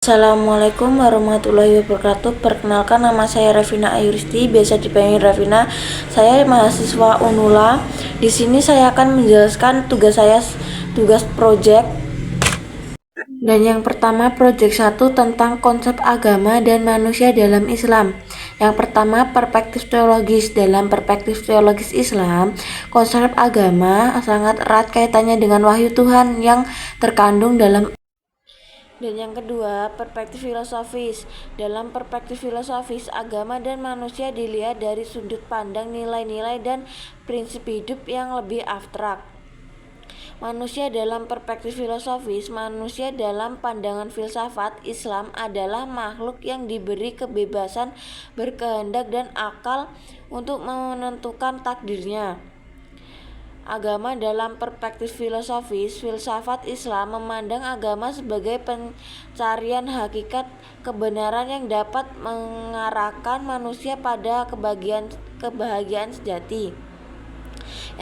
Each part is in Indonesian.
Assalamualaikum warahmatullahi wabarakatuh. Perkenalkan, nama saya Revina Ayuristi, biasa dipanggil Revina. Saya mahasiswa Unula. Di sini saya akan menjelaskan tugas proyek. Dan yang pertama, proyek 1 tentang konsep agama dan manusia dalam Islam. Yang pertama, perspektif teologis. Dalam perspektif teologis Islam, konsep agama sangat erat kaitannya dengan wahyu Tuhan yang terkandung dalam. Dan yang kedua, perspektif filosofis. Dalam perspektif filosofis, agama dan manusia dilihat dari sudut pandang nilai-nilai dan prinsip hidup yang lebih abstrak. Manusia dalam perspektif filosofis, manusia dalam pandangan filsafat Islam adalah makhluk yang diberi kebebasan berkehendak dan akal untuk menentukan takdirnya. Agama dalam perspektif filosofis, filsafat Islam memandang agama sebagai pencarian hakikat kebenaran yang dapat mengarahkan manusia pada kebahagiaan sejati.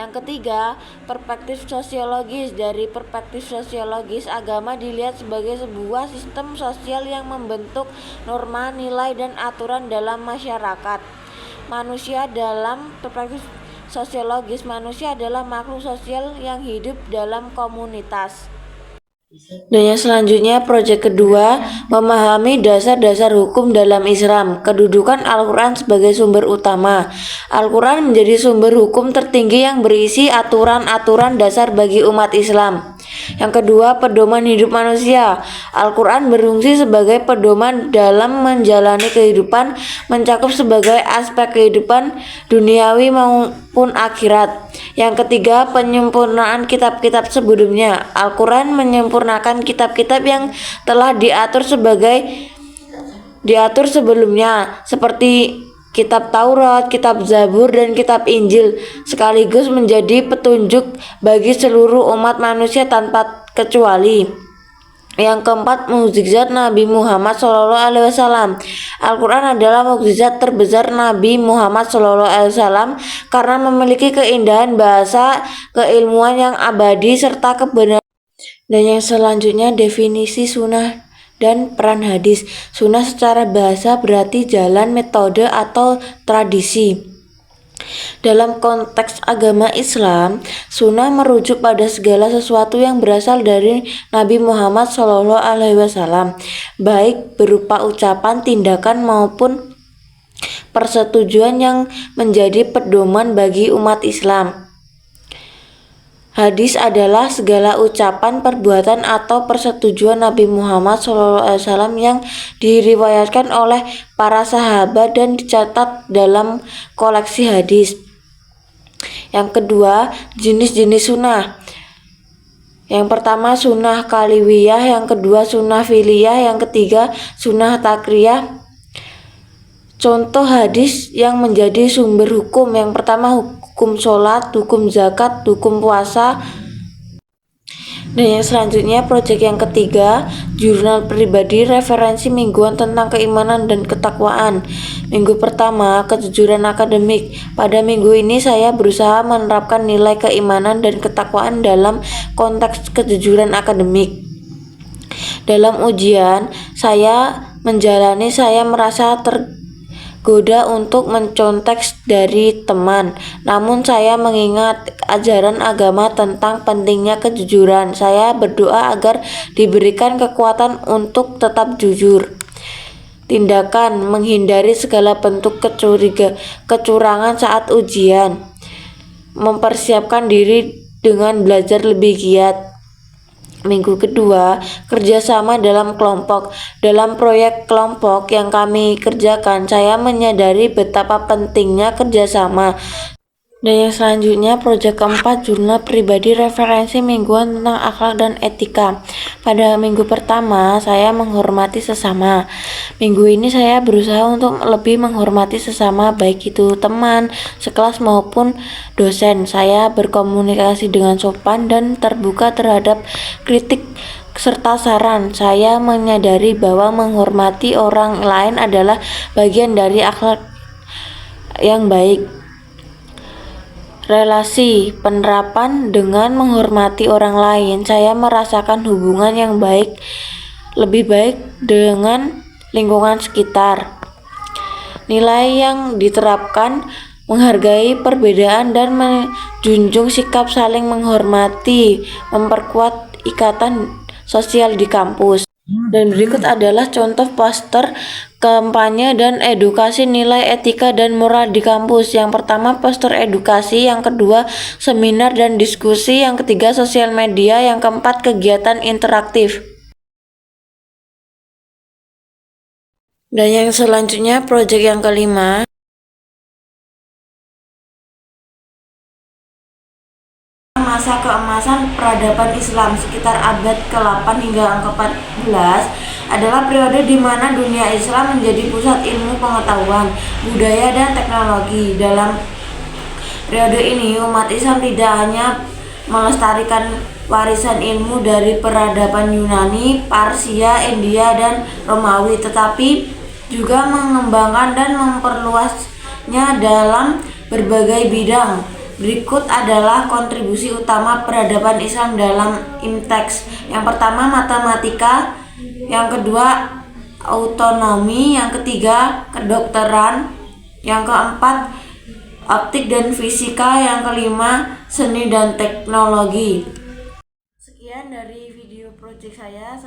Yang ketiga, perspektif sosiologis. Dari perspektif sosiologis, agama dilihat sebagai sebuah sistem sosial yang membentuk norma, nilai, dan aturan dalam masyarakat. Manusia dalam perspektif sosiologis, manusia adalah makhluk sosial yang hidup dalam komunitas. Dan yang selanjutnya, proyek kedua, memahami dasar-dasar hukum dalam Islam. Kedudukan Al-Quran sebagai sumber utama. Al-Quran menjadi sumber hukum tertinggi yang berisi aturan-aturan dasar bagi umat Islam. Yang kedua, pedoman hidup manusia. Al-Quran berfungsi sebagai pedoman dalam menjalani kehidupan, mencakup sebagai aspek kehidupan duniawi maupun akhirat. Yang ketiga, penyempurnaan kitab-kitab sebelumnya. Al-Quran menyempurnakan kitab-kitab yang telah diatur sebelumnya, seperti kitab Taurat, kitab Zabur, dan kitab Injil, sekaligus menjadi petunjuk bagi seluruh umat manusia tanpa kecuali. Yang keempat, mukjizat Nabi Muhammad SAW. Al-Quran adalah mukjizat terbesar Nabi Muhammad SAW karena memiliki keindahan bahasa, keilmuan yang abadi, serta kebenaran. Dan yang selanjutnya, definisi sunnah dan peran hadis. Sunnah secara bahasa berarti jalan, metode, atau tradisi. Dalam konteks agama Islam, sunnah merujuk pada segala sesuatu yang berasal dari Nabi Muhammad SAW, baik berupa ucapan, tindakan, maupun persetujuan yang menjadi pedoman bagi umat Islam. Hadis adalah segala ucapan, perbuatan, atau persetujuan Nabi Muhammad SAW yang diriwayatkan oleh para sahabat dan dicatat dalam koleksi hadis. Yang kedua, jenis-jenis sunnah. Yang pertama, sunnah kalawiyah. Yang kedua, sunnah fi'liyah. Yang ketiga, sunnah takriyah. Contoh hadis yang menjadi sumber hukum. Yang pertama, hukum sholat, hukum zakat, hukum puasa. Dan yang selanjutnya, proyek yang ketiga, jurnal pribadi, referensi mingguan tentang keimanan dan ketakwaan. Minggu pertama, kejujuran akademik. Pada minggu ini saya berusaha menerapkan nilai keimanan dan ketakwaan dalam konteks kejujuran akademik. Dalam ujian saya merasa tergoda untuk mencontek dari teman. Namun saya mengingat ajaran agama tentang pentingnya kejujuran. Saya berdoa agar diberikan kekuatan untuk tetap jujur. Tindakan: menghindari segala bentuk kecurangan saat ujian. Mempersiapkan diri dengan belajar lebih giat. Minggu kedua, kerjasama dalam kelompok. Dalam proyek kelompok yang kami kerjakan, saya menyadari betapa pentingnya kerjasama. Dan yang selanjutnya, proyek keempat, jurnal pribadi, referensi mingguan tentang akhlak dan etika. Pada minggu pertama, saya menghormati sesama. Minggu ini saya berusaha untuk lebih menghormati sesama, baik itu teman, sekelas maupun dosen. Saya berkomunikasi dengan sopan dan terbuka terhadap kritik serta saran. Saya menyadari bahwa menghormati orang lain adalah bagian dari akhlak yang baik. Relasi penerapan dengan menghormati orang lain. Saya merasakan hubungan yang baik lebih baik dengan lingkungan sekitar. Nilai yang diterapkan menghargai perbedaan dan menjunjung sikap saling menghormati, memperkuat ikatan sosial di kampus. Dan berikut adalah contoh poster kampanye dan edukasi nilai etika dan moral di kampus. Yang pertama poster edukasi, yang kedua seminar dan diskusi, yang ketiga sosial media, yang keempat kegiatan interaktif. Dan yang selanjutnya proyek yang kelima, masa keemasan peradaban Islam sekitar abad ke-8 hingga ke-14 adalah periode di mana dunia Islam menjadi pusat ilmu pengetahuan, budaya, dan teknologi. Dalam periode ini, umat Islam tidak hanya melestarikan warisan ilmu dari peradaban Yunani, Parsia, India, dan Romawi, tetapi juga mengembangkan dan memperluasnya dalam berbagai bidang. Berikut adalah kontribusi utama peradaban Islam dalam IMTEX. Yang pertama matematika, yang kedua autonomi, yang ketiga kedokteran, yang keempat optik dan fisika, yang kelima seni dan teknologi. Sekian dari video project saya